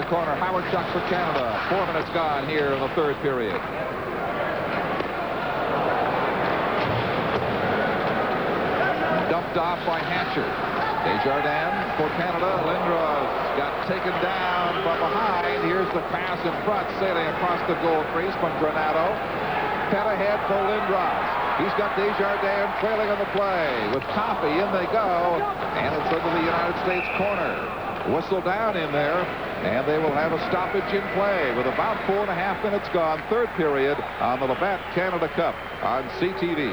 the corner. Hawerchuk for Canada. 4 minutes gone here in the third period. Dumped off by Hatcher. Desjardins for Canada. Lindros got taken down from behind. Here's the pass in front, sailing across the goal crease from Granato. Pet ahead for Lindros. He's got Desjardins trailing on the play. With Coffey, in they go. And it's into the United States corner. Whistle down in there. And they will have a stoppage in play with about 4.5 minutes gone. Third period on the Labatt Canada Cup on CTV.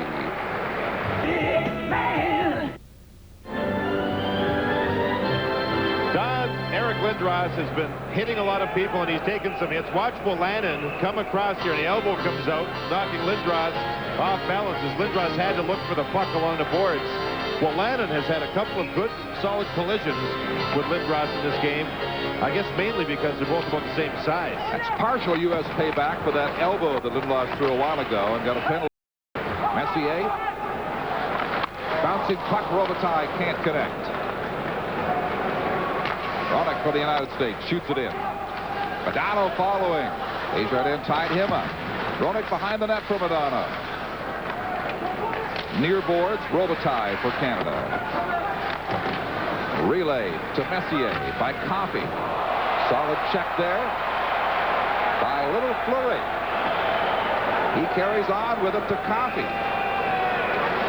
Big man. Eric Lindros has been hitting a lot of people, and he's taken some hits. Watch Wolanin come across here, and the elbow comes out, knocking Lindros off balance as Lindros had to look for the puck along the boards. Wolanin has had a couple of good, solid collisions with Lindros in this game. I guess mainly because they're both about the same size. That's partial U.S. payback for that elbow that Lindros threw a while ago and got a penalty. Messier. Bouncing puck, Robitaille can't connect. Roenick for the United States shoots it in. Modano following. Desjardins tied him up. Roenick behind the net for Modano. Near boards, Robitaille for Canada. Relay to Messier by Coffey. Solid check there by Little Fleury. He carries on with it to Coffey.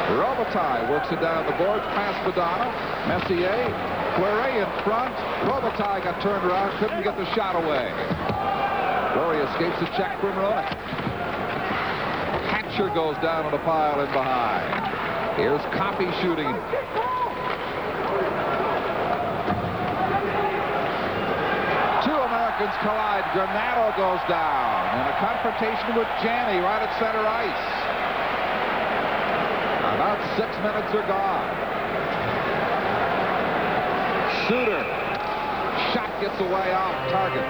Robitaille works it down the boards past Modano. Messier. Fleury in front. Robitaille got turned around, couldn't get the shot away. Fleury escapes a check from Roenick. Hatcher goes down on a pile in behind. Here's Coffey shooting. Two Americans collide. Granato goes down. And a confrontation with Janney right at center ice. About 6 minutes are gone. Suter. Shot gets away off target.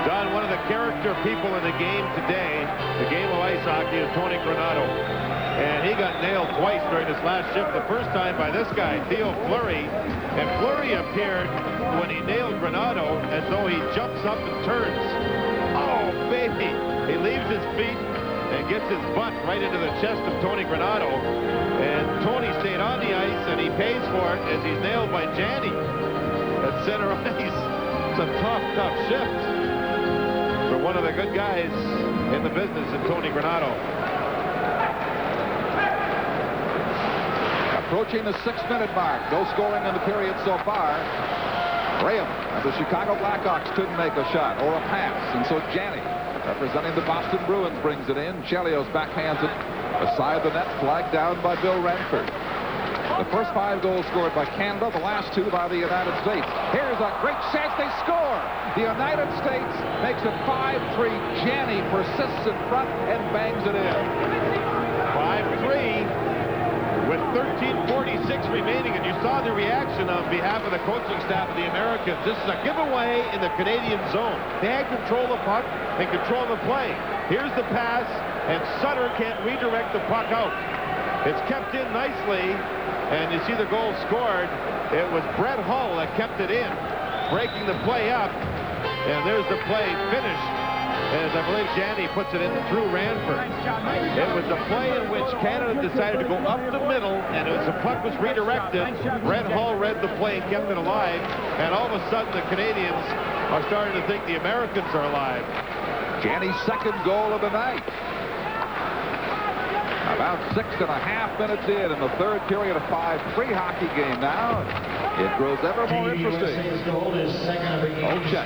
Don, one of the character people in the game today, the game of ice hockey, is Tony Granato. And he got nailed twice during this last shift. The first time by this guy, Theo Fleury. And Fleury appeared when he nailed Granato as though he jumps up and turns. Oh, baby. He leaves his feet and gets his butt right into the chest of Tony Granato. And Tony stayed on the ice, and he pays for it as he's nailed by Janney at center ice. It's a tough shift for one of the good guys in the business, in Tony Granato. Approaching the 6-minute mark. No scoring in the period so far. Graham and the Chicago Blackhawks couldn't make a shot or a pass, and so Janney, representing the Boston Bruins, brings it in. Chelios backhands it beside the net, flagged down by Bill Ranford. The first 5 goals scored by Canada, the last 2 by the United States. Here's a great chance, they score! The United States makes it 5-3. Janney persists in front and bangs it in. 5-3 with 13:46 remaining, and you saw the reaction on behalf of the coaching staff of the Americans. This is a giveaway in the Canadian zone. They had control of the puck and control of the play. Here's the pass, and Sutter can't redirect the puck out. It's kept in nicely. And you see the goal scored. It was Brett Hull that kept it in, breaking the play up. And there's the play finished, as I believe Janney puts it in through Ranford. It was a play in which Canada decided to go up the middle, and as the puck was redirected, Brett Hull read the play and kept it alive. And all of a sudden, the Canadians are starting to think the Americans are alive. Janney's second goal of the night. About 6.5 minutes in the third period, a 5-3 hockey game now. It grows ever more interesting. Olczyk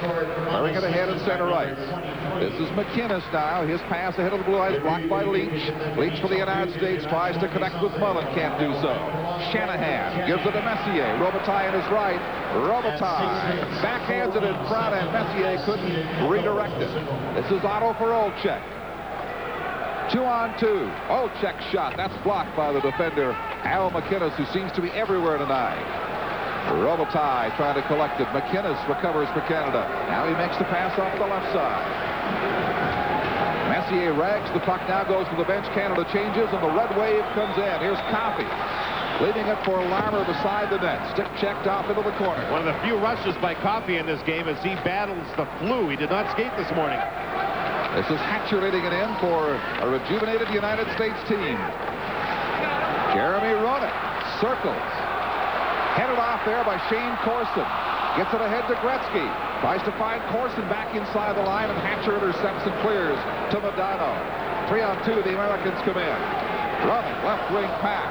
throwing it ahead in center ice. This is McInnes now. His pass ahead of the blue ice blocked by Leach. Leach for the United States tries to connect with Mullen, can't do so. Shanahan gives it to Messier. Robitaille on his right. Robitaille backhands it in front, and Messier couldn't redirect it. This is Otto for Olczyk. 2-on-2. Olczyk shot. That's blocked by the defender, Al McInnes, who seems to be everywhere tonight. Robitaille trying to collect it. McInnes recovers for Canada. Now he makes the pass off the left side. Messier rags the puck, now goes to the bench. Canada changes, and the red wave comes in. Here's Coffey. Leaving it for Larmer beside the net. Stick checked off into the corner. One of the few rushes by Coffey in this game as he battles the flu. He did not skate this morning. This is Hatcher leading it in for a rejuvenated United States team. Jeremy Roenick circles. Headed off there by Shane Corson. Gets it ahead to Gretzky. Tries to find Corson back inside the line, and Hatcher intercepts and clears to Modano. 3-on-2, the Americans come in. Roenick, left wing pass.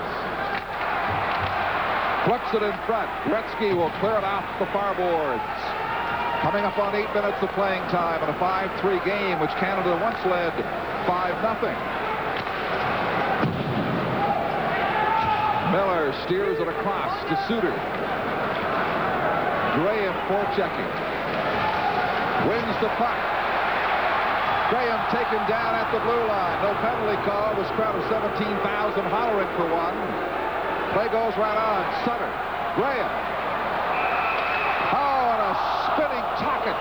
Flips it in front. Gretzky will clear it off the far boards. Coming up on 8 minutes of playing time in a 5-3 game, which Canada once led 5-0. Miller steers it across to Suter. Graham forechecking. Wins the puck. Graham taken down at the blue line. No penalty call. This crowd of 17,000 hollering for one. Play goes right on. Sutter. Graham. Oh, and a spinning Tocchet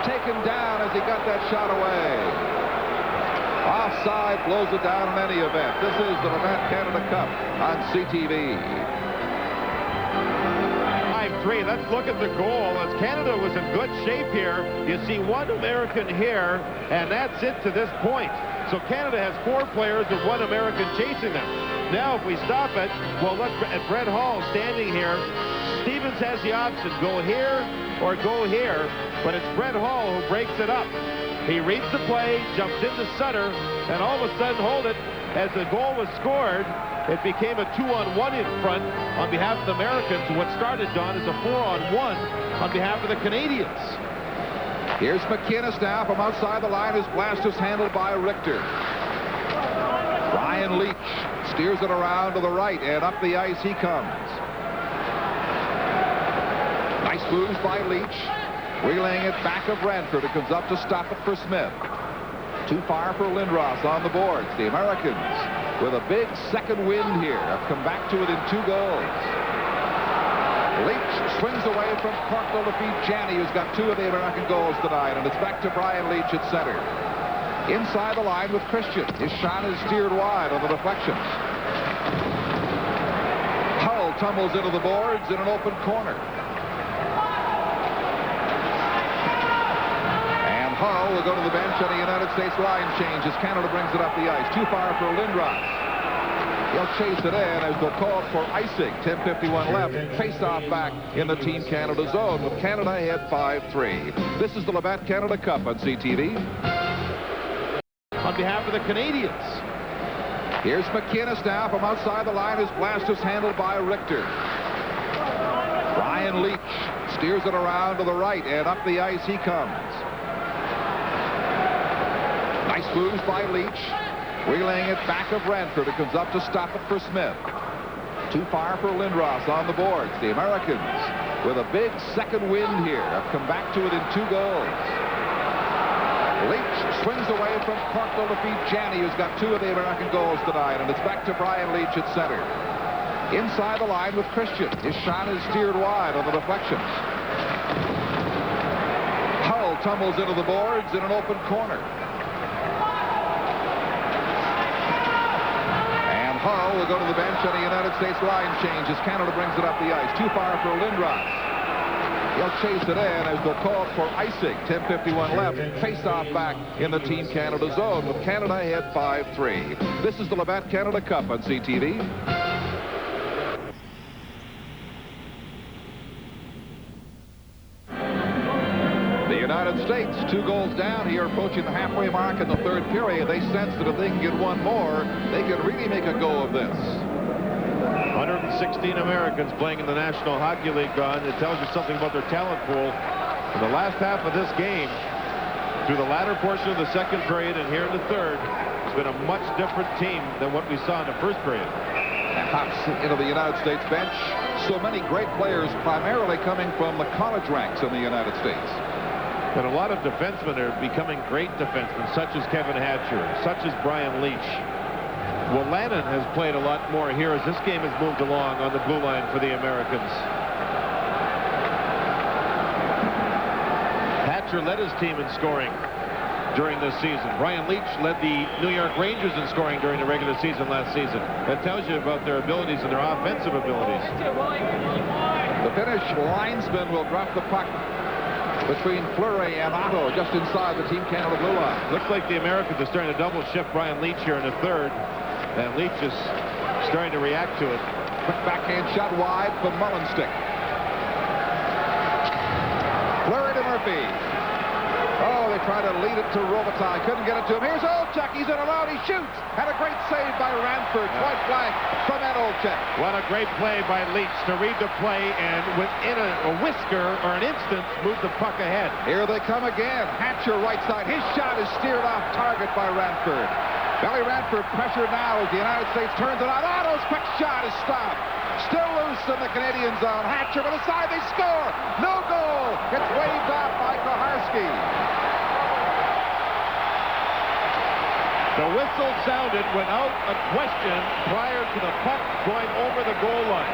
taken down as he got that shot away. Offside, blows it down in any event. This is the Labatt Canada Cup on CTV. 5-3. Let's look at the goal. As Canada was in good shape here, you see one American here, and that's it to this point. So Canada has 4 players with 1 American chasing them. Now, if we stop it, well, look at Brett Hull standing here. Stevens has the option, go here or go here, but it's Brett Hull who breaks it up. He reads the play, jumps into Sutter, and all of a sudden, hold it, as the goal was scored, it became a 2-on-1 in front on behalf of the Americans. What started, Don, is a 4-on-1 on behalf of the Canadians. Here's McInnes now from outside the line. His blast is handled by Richter. Brian Leach steers it around to the right, and up the ice he comes. Nice moves by Leach. Relaying it back of Ranford. It comes up to stop it for Smith. Too far for Lindros on the boards. The Americans, with a big second wind here, have come back to it in 2 goals. Leach swings away from Corkville to feed Janney, who's got 2 of the American goals tonight, and it's back to Brian Leach at center. Inside the line with Christian. His shot is steered wide on the deflection. Hull tumbles into the boards in an open corner. Hull will go to the bench on a United States line change as Canada brings it up the ice. Too far for Lindros. He'll chase it in as they'll call for icing. 10:51 left. Face-off back in the Team Canada zone with Canada ahead 5-3. This is the Labatt Canada Cup on CTV. On behalf of the Canadians. Here's McInnes now from outside the line. His blast is handled by Richter. Brian Leach steers it around to the right, and up the ice he comes. Nice moves by Leach. Relaying it back of Ranford. It comes up to stop it for Smith. Too far for Lindros on the boards. The Americans, with a big second wind here, have come back to it in 2 goals. Leach swings away from Corkville to feed Janney, who's got 2 of the American goals tonight, and it's back to Brian Leach at center. Inside the line with Christian. His shot is steered wide on the deflection. Hull tumbles into the boards in an open corner. Hull will go to the bench on a United States line change as Canada brings it up the ice. Too far for Lindros. He'll chase it in as they'll call for icing. 10:51 left. Face-off back in the Team Canada zone with Canada ahead 5-3. This is the Labatt Canada Cup on CTV. United States 2 goals down here, approaching the halfway mark in the 3rd period. They sense that if they can get 1 more, they can really make a go of this. 116 Americans playing in the National Hockey League, Don. It tells you something about their talent pool. In the last half of this game, through the latter portion of the 2nd period and here in the 3rd, it's been a much different team than what we saw in the 1st period. And hops into the United States bench. So many great players, primarily coming from the college ranks in the United States. And a lot of defensemen are becoming great defensemen, such as Kevin Hatcher, such as Brian Leach. Well, Lannon has played a lot more here as this game has moved along on the blue line for the Americans. Hatcher led his team in scoring. during this season. Brian Leetch led the New York Rangers in scoring during the regular season last season. That tells you about their abilities and their offensive abilities. The Finnish linesman will drop the puck between Fleury and Otto just inside the Team Canada blue line. Looks like the Americans are starting to double shift Brian Leetch here in the third. And Leetch is starting to react to it. Quick backhand shot wide from Mullenstick. Fleury to Murphy. Oh, they try to lead it to Robitaille. Couldn't get it to him. Here's Olczyk. He's in alone. He shoots. And a great save by Ranford. Point blank from Ed Olczyk. What a great play by Leetch to read the play and within a whisker or an instant move the puck ahead. Here they come again. Hatcher right side. His shot is steered off target by Ranford. Belly Ranford pressure now as the United States turns it on. Otto's quick shot is stopped. Still loose in the Canadian zone. Hatcher with a side. They score. No goal. It's waved off by Koharski. The whistle sounded without a question prior to the puck going over the goal line.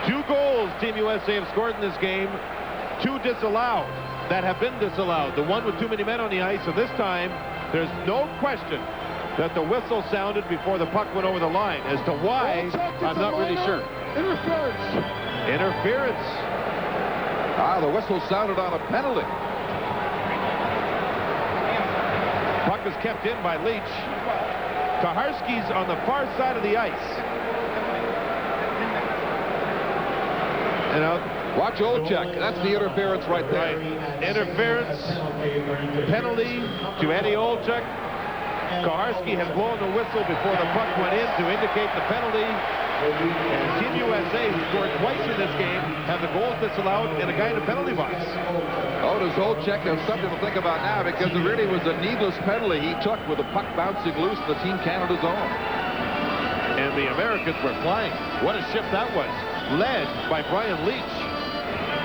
2 goals Team USA have scored in this game. 2 disallowed that have been disallowed. The one with too many men on the ice, and this time there's no question that the whistle sounded before the puck went over the line. As to why, I'm not really sure. Interference. The whistle sounded on a penalty. Puck is kept in by Leetch. Koharski's on the far side of the ice. Watch Olczyk. That's the interference right there. Right. Interference. Penalty to Eddie Olczyk. Koharski had blown the whistle before the puck went in to indicate the penalty. And Team USA, who scored twice in this game, have the goals disallowed and a guy in the penalty box. Oh, does Olczyk have something to think about now, because it really was a needless penalty he took with the puck bouncing loose in the Team Canada zone. And the Americans were flying. What a shift that was. Led by Brian Leetch,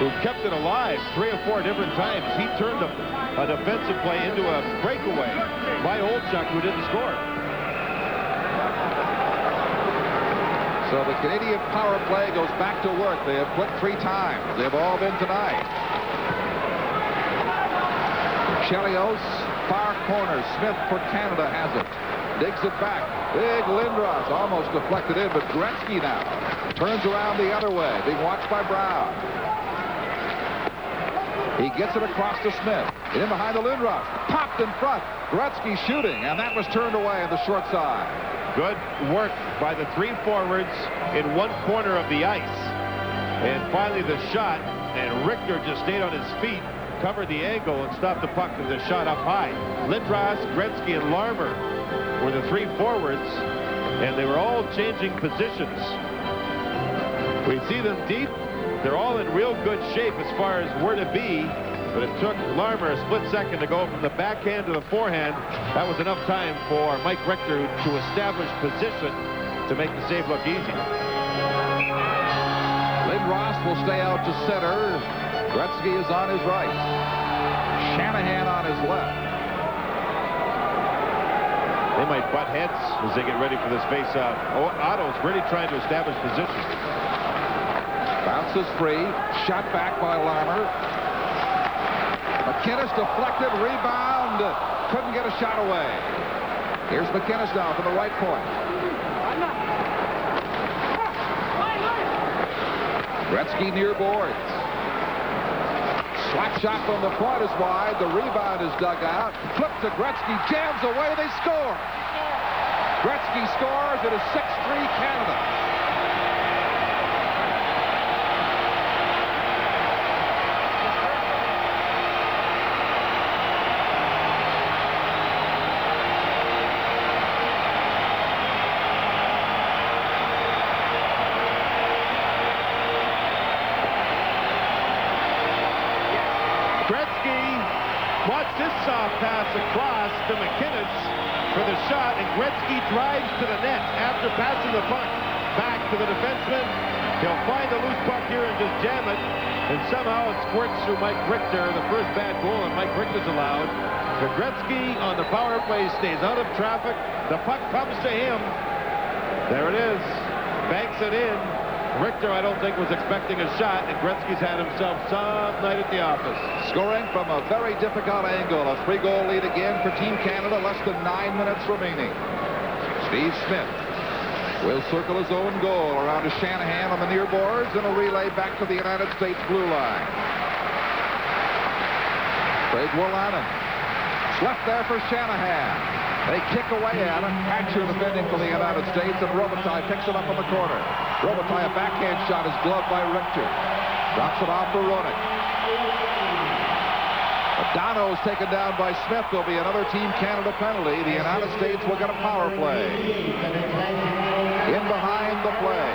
who kept it alive 3 or 4 different times. He turned a defensive play into a breakaway by Olczyk, who didn't score. So the Canadian power play goes back to work. They have put 3 times. They've all been tonight. Chelios, far corner. Smith for Canada has it. Digs it back. Big Lindros almost deflected in, but Gretzky now turns around the other way, being watched by Brown. He gets it across to Smith. In behind the Lindros. Popped in front. Gretzky shooting, and that was turned away on the short side. Good work by the 3 forwards in one corner of the ice. And finally the shot, and Richter just stayed on his feet, covered the angle, and stopped the puck with the shot up high. Lindros, Gretzky, and Larmer were the 3 forwards, and they were all changing positions. We see them deep. They're all in real good shape as far as where to be, but it took Larmer a split second to go from the backhand to the forehand. That was enough time for Mike Richter to establish position to make the save look easy. Lindros will stay out to center. Gretzky is on his right. Shanahan on his left. They might butt heads as they get ready for this face-off. Otto's really trying to establish position. Bounces free. Shot back by Larmer. McInnes deflected. Rebound. Couldn't get a shot away. Here's McInnes now from the right point. Gretzky near boards. Slap shot from the point is wide. The rebound is dug out. Flip to Gretzky. Jams away. They score. Gretzky scores. It is 6-3 Canada. Watch this soft pass across to McInnes for the shot, and Gretzky drives to the net after passing the puck back to the defenseman. He'll find the loose puck here and just jam it, and somehow it squirts through Mike Richter. The first bad goal that Mike Richter's allowed. But Gretzky on the power play stays out of traffic. The puck comes to him. There it is. Banks it in. Richter, I don't think, was expecting a shot, and Gretzky's had himself some night at the office. Scoring from a very difficult angle. A 3-goal lead again for Team Canada. Less than 9 minutes remaining. Steve Smith will circle his own goal around to Shanahan on the near boards and a relay back to the United States blue line. Craig Wolanin. Left there for Shanahan. They kick away at him. Hatcher defending for the United States, and Robitaille picks it up in the corner. Robitaille, a backhand shot, is gloved by Richter. Drops it off for Roenick. Modano's taken down by Smith. There'll be another Team Canada penalty. The United States will get a power play. In behind the play.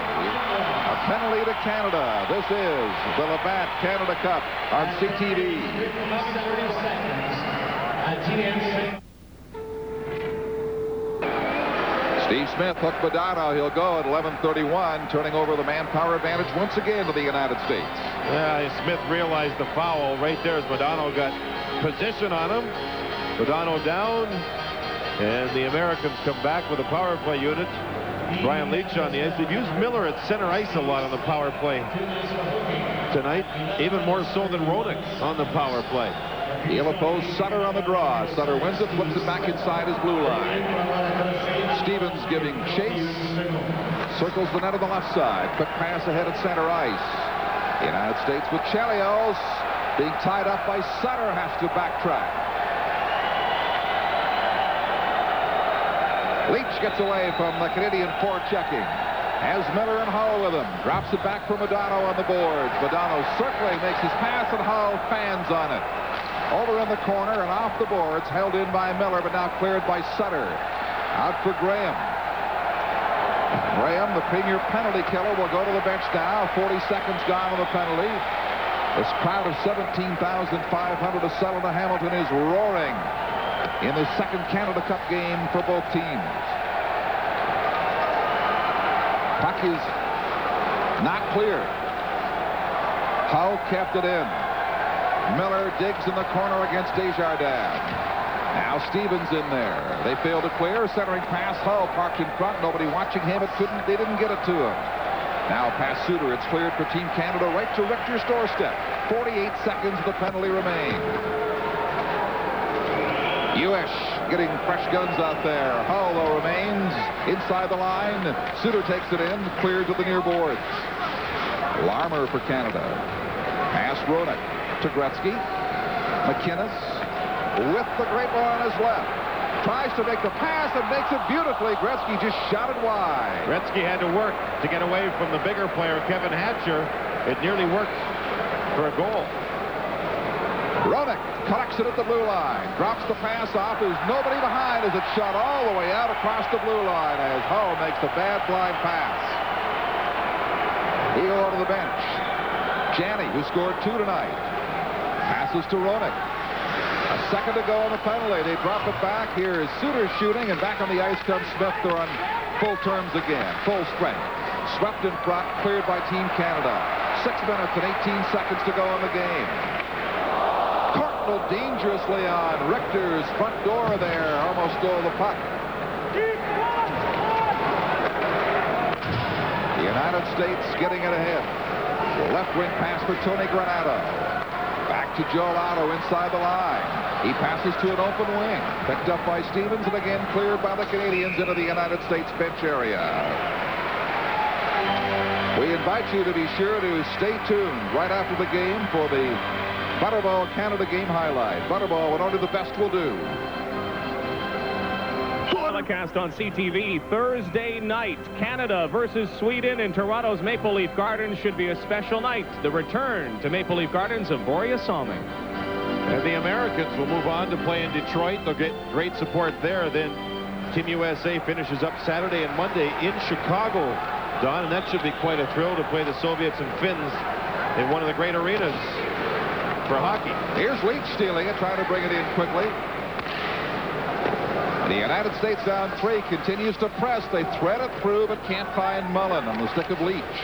A penalty to Canada. This is the Labatt Canada Cup on CTV. Steve Smith hooked Modano. He'll go at 11:31, turning over the manpower advantage once again to the United States. Yeah, Smith realized the foul right there as Modano got position on him. Modano down, and the Americans come back with a power play unit. Brian Leetch on the ice. They've used Miller at center ice a lot on the power play tonight, even more so than Roenick on the power play. He'll oppose Sutter on the draw. Sutter wins it, flips it back inside his blue line. Stevens giving chase. Circles the net on the left side. Quick pass ahead at center ice. The United States with Chelios being tied up by Sutter, has to backtrack. Leetch gets away from the Canadian forechecking. Has Miller and Hull with him. Drops it back for Modano on the boards. Modano circling, makes his pass, and Hull fans on it. Over in the corner and off the boards, held in by Miller, but now cleared by Sutter. Out for Graham. Graham, the premier penalty killer, will go to the bench now. 40 seconds gone on the penalty. This crowd of 17,500 to settle to Hamilton is roaring in the second Canada Cup game for both teams. Puck is not clear. Hull kept it in. Miller digs in the corner against Desjardins. Now Stevens in there. They fail to clear. Centering pass. Hull parked in front. Nobody watching him. They didn't get it to him. Now pass Suter. It's cleared for Team Canada right to Richter's doorstep. 48 seconds. The penalty remains. Uesch getting fresh guns out there. Hull, though, remains inside the line. Suter takes it in. Cleared to the near boards. Larmer for Canada. Pass Roenick to Gretzky. McInnes with the great one on his left. Tries to make the pass and makes it beautifully. Gretzky just shot it wide. Gretzky had to work to get away from the bigger player, Kevin Hatcher. It nearly worked for a goal. Roenick collects it at the blue line. Drops the pass off. There's nobody behind as it's shot all the way out across the blue line as Hull makes the bad blind pass. He'll go to the bench. Janney, who scored 2 tonight. Passes to Roenick. A second to go on the penalty. They drop it back. Here is Suter shooting, and back on the ice comes Smith. They're on full terms again. Full strength. Swept in front, cleared by Team Canada. 6 minutes and 18 seconds to go in the game. Courtnall dangerously on Richter's front door there. Almost stole the puck. The United States getting it ahead. The left wing pass for Tony Granato. Back to Joe Otto inside the line. He passes to an open wing. Picked up by Stevens and again cleared by the Canadians into the United States bench area. We invite you to be sure to stay tuned right after the game for the Butterball Canada game highlight. Butterball, what only the best will do. Telecast on CTV Thursday night. Canada versus Sweden in Toronto's Maple Leaf Gardens should be a special night. The return to Maple Leaf Gardens of Borje Salming. And the Americans will move on to play in Detroit. They'll get great support there. Then Team USA finishes up Saturday and Monday in Chicago, Don, and that should be quite a thrill to play the Soviets and Finns in one of the great arenas for hockey. Here's Leetch stealing it, trying to bring it in quickly. The United States down 3, continues to press. They thread it through, but can't find Mullen on the stick of Leetch.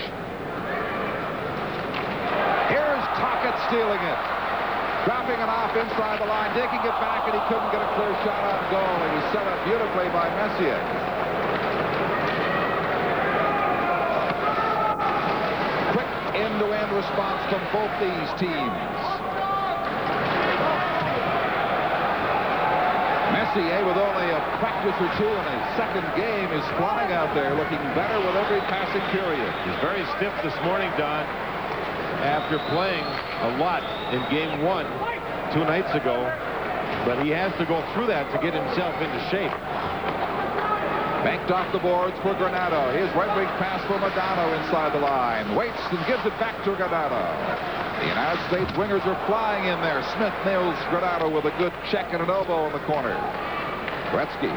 Here's Tocchet stealing it. Dropping it off inside the line, digging it back, and he couldn't get a clear shot on goal. He was set up beautifully by Messier. end-to-end response from both these teams. Messier, with only a practice or two in his second game, is flying out there, looking better with every passing period. He's very stiff this morning, Don, after playing a lot in game 1 2 nights ago. But he has to go through that to get himself into shape. Banked off the boards for Granato. His right wing pass for Modano inside the line. Waits and gives it back to Granato. The United States wingers are flying in there. Smith nails Granato with a good check and an elbow in the corner. Gretzky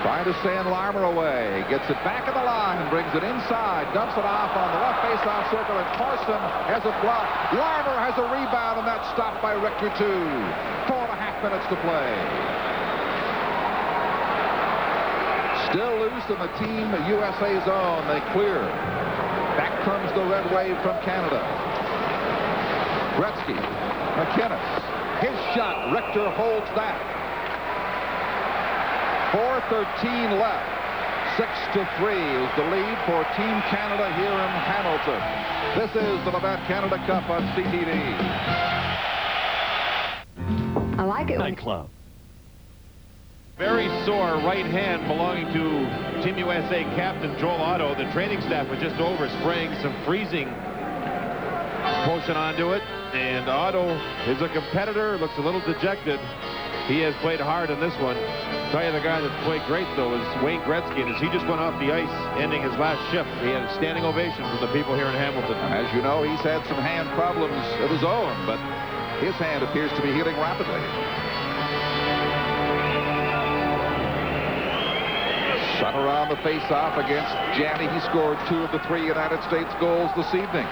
trying to send Larmer away. Gets it back in the line and brings it inside. Dumps it off on the left face-off circle, and Carson has it blocked. Larmer has a rebound, and that's stopped by Richter, too. 4.5 minutes to play. Still loose in the Team USA zone. They clear. Back comes the red wave from Canada. Gretzky, McInnes, his shot. Richter holds that. 4:13 left. 6-3 is the lead for Team Canada here in Hamilton. This is the Labatt Canada Cup on CTV. I like it. Nightclub. Very sore right hand belonging to Team USA captain Joel Otto. The training staff was just over spraying some freezing potion onto it. And Otto is a competitor, looks a little dejected. He has played hard in this one. I'll tell you, the guy that's played great, though, is Wayne Gretzky. And as he just went off the ice, ending his last shift, he had a standing ovation from the people here in Hamilton. As you know, he's had some hand problems of his own, but his hand appears to be healing rapidly. Shot around the face-off against Janney. He scored 2 of the 3 United States goals this evening.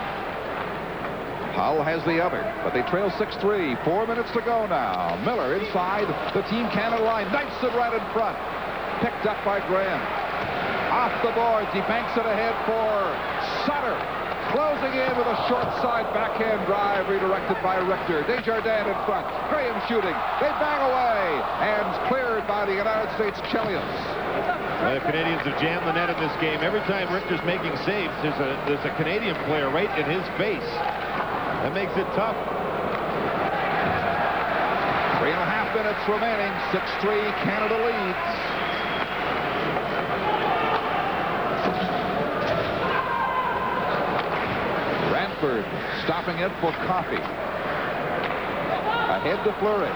Hull has the other, but they trail 6-3. 4 minutes to go now. Miller inside the Team Canada line. Knifes it right in front. Picked up by Graham. Off the boards. He banks it ahead for Sutter. Closing in with a short side backhand drive redirected by Richter. Desjardins in front. Graham shooting. They bang away. And cleared by the United States Chelios. The Canadians have jammed the net in this game. Every time Richter's making saves, there's a Canadian player right in his face. That makes it tough. 3.5 minutes remaining. 6-3, Canada leads. Ranford stopping it for Coffey. Ahead to Fleury.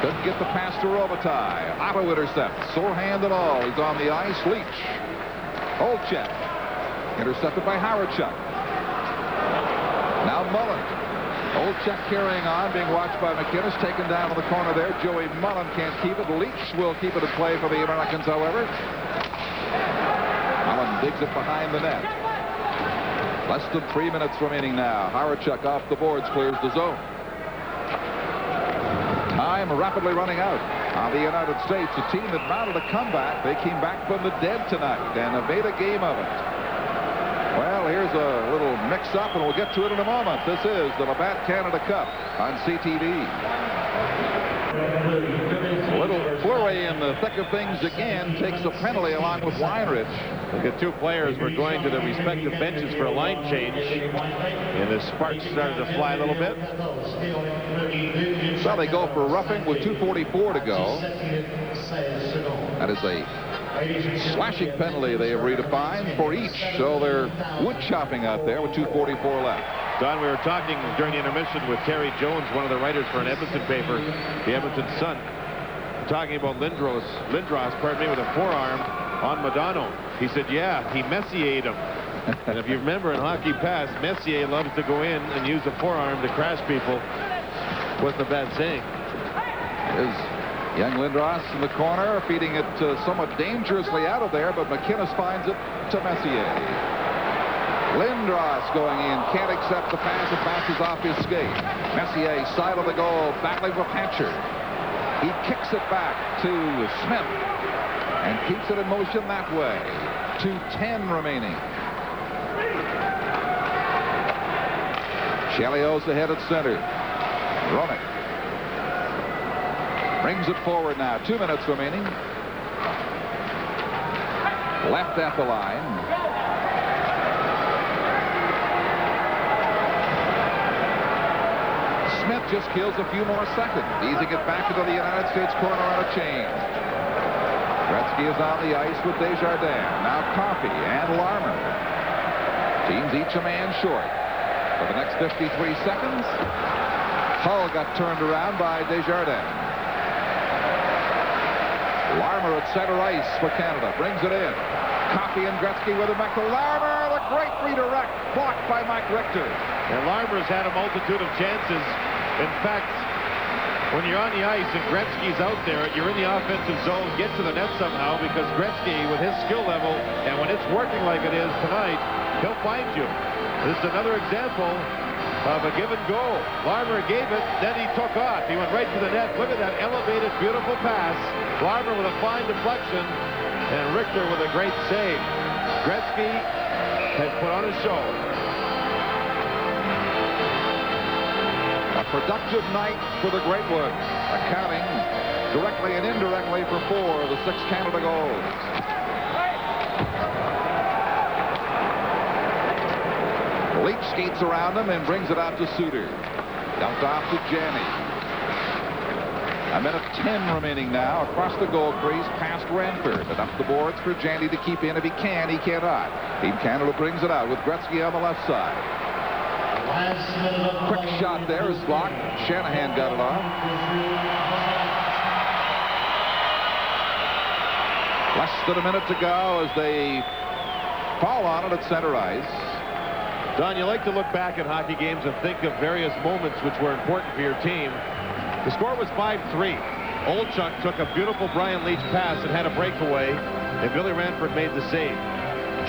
Couldn't get the pass to Robitaille. Otto intercepts. Sore hand and all. He's on the ice. Leach. Olczyk. Intercepted by Howardchuk. Now Mullen. Olczyk carrying on, being watched by McInnes. Taken down in the corner there. Joey Mullen can't keep it. Leach will keep it in play for the Americans, however. Mullen digs it behind the net. Less than 3 minutes remaining now. Howardchuk off the boards, clears the zone. Time rapidly running out on the United States. A team that mounted a comeback. They came back from the dead tonight and have made a game of it. Well, here's a little mix-up, and we'll get to it in a moment. This is the Labatt Canada Cup on CTV. A little Fleury in the thick of things again. Takes a penalty along with Weinrich. Look at 2 players were going to their respective benches for a line change. And the sparks started to fly a little bit. So they go for roughing with 2:44 to go. That is a slashing penalty they have redefined for each. So they're wood chopping out there with 2:44 left. Don, we were talking during the intermission with Terry Jones, one of the writers for an Edmonton paper, the Edmonton Sun, talking about Lindros, pardon me, with a forearm on Modano. He said, yeah, he Messier'd him. And if you remember in Hockey Pass, Messier loves to go in and use the forearm to crash people. Wasn't a bad saying. Is young Lindros in the corner, feeding it somewhat dangerously out of there, but McInnes finds it to Messier. Lindros going in, can't accept the pass. It bounces off his skate. Messier, side of the goal, battling with Hatcher. He kicks it back to Smith and keeps it in motion that way. 2:10 remaining. Chelios ahead at center. Roenick brings it forward now. 2 minutes remaining. Left at the line. Smith just kills a few more seconds, easing it back into the United States corner on a change. Gretzky is on the ice with Desjardins. Now Coffey and Larmer. Teams each a man short. For the next 53 seconds, Hull got turned around by Desjardins. Larmer at center ice for Canada. Brings it in. Coffey and Gretzky with a Michael Larmer. The great redirect. Blocked by Mike Richter. And Larmer's had a multitude of chances. In fact, when you're on the ice and Gretzky's out there, you're in the offensive zone, get to the net somehow, because Gretzky, with his skill level, and when it's working like it is tonight, he'll find you. This is another example of a give and go. Larmer gave it, then he took off. He went right to the net. Look at that elevated, beautiful pass. Larmer with a fine deflection, and Richter with a great save. Gretzky has put on a show. A productive night for the Great Ones, accounting directly and indirectly for 4 of the 6 Canada goals. Leach skates around him and brings it out to Suter. Dumped off to Janney. 1:10 remaining now. Across the goal crease, past Ranford. And up the boards for Janney to keep in. If he can, he cannot. Team Canada brings it out with Gretzky on the left side. Quick shot there is blocked. Shanahan got it off. Less than a minute to go as they fall on it at center ice. Don, you like to look back at hockey games and think of various moments which were important for your team. The score was 5-3. Olchuk took a beautiful Brian Leach pass and had a breakaway, and Billy Ranford made the save.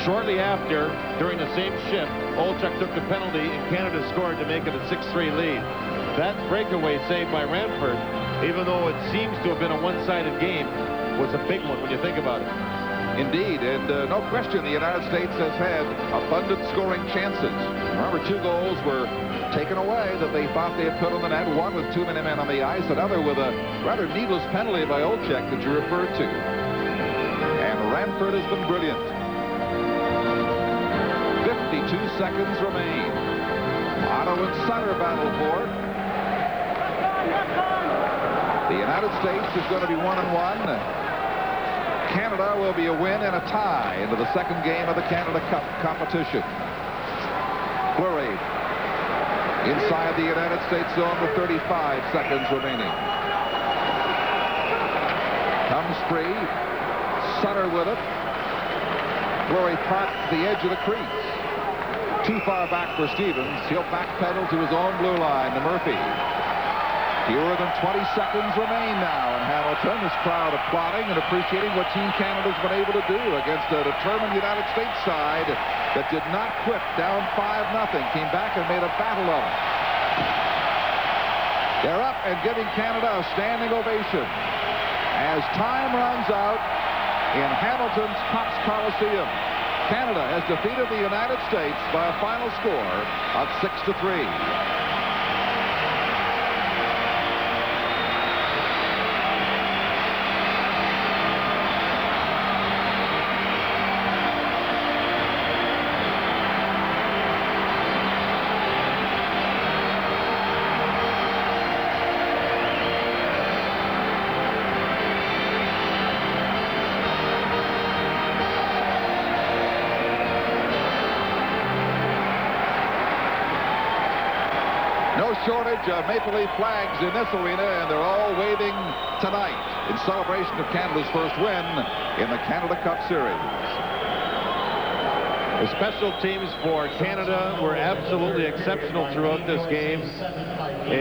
Shortly after, during the same shift, Olchuk took the penalty and Canada scored to make it a 6-3 lead. That breakaway save by Ranford, even though it seems to have been a one-sided game, was a big one when you think about it. Indeed, and no question the United States has had abundant scoring chances. Remember, 2 goals were taken away that they thought they had put on the net. One with too many men on the ice, another with a rather needless penalty by Olchuk that you referred to. And Ranford has been brilliant. 52 seconds remain. Otto and Sutter battle for it. The United States is going to be 1-1. Canada will be a win and a tie into the second game of the Canada Cup competition. Fleury inside the United States zone with 35 seconds remaining. Comes free. Sutter with it. Fleury parked the edge of the crease. Too far back for Stevens. He'll backpedal to his own blue line to Murphy. Fewer than 20 seconds remain now in Hamilton. This crowd applauding and appreciating what Team Canada's been able to do against a determined United States side that did not quit, down 5-0. Came back and made a battle of it. They're up and giving Canada a standing ovation as time runs out in Hamilton's Cox Coliseum. Canada has defeated the United States by a final score of 6-3. Shortage of Maple Leaf flags in this arena, and they're all waving tonight in celebration of Canada's first win in the Canada Cup Series. The special teams for Canada were absolutely exceptional throughout this game.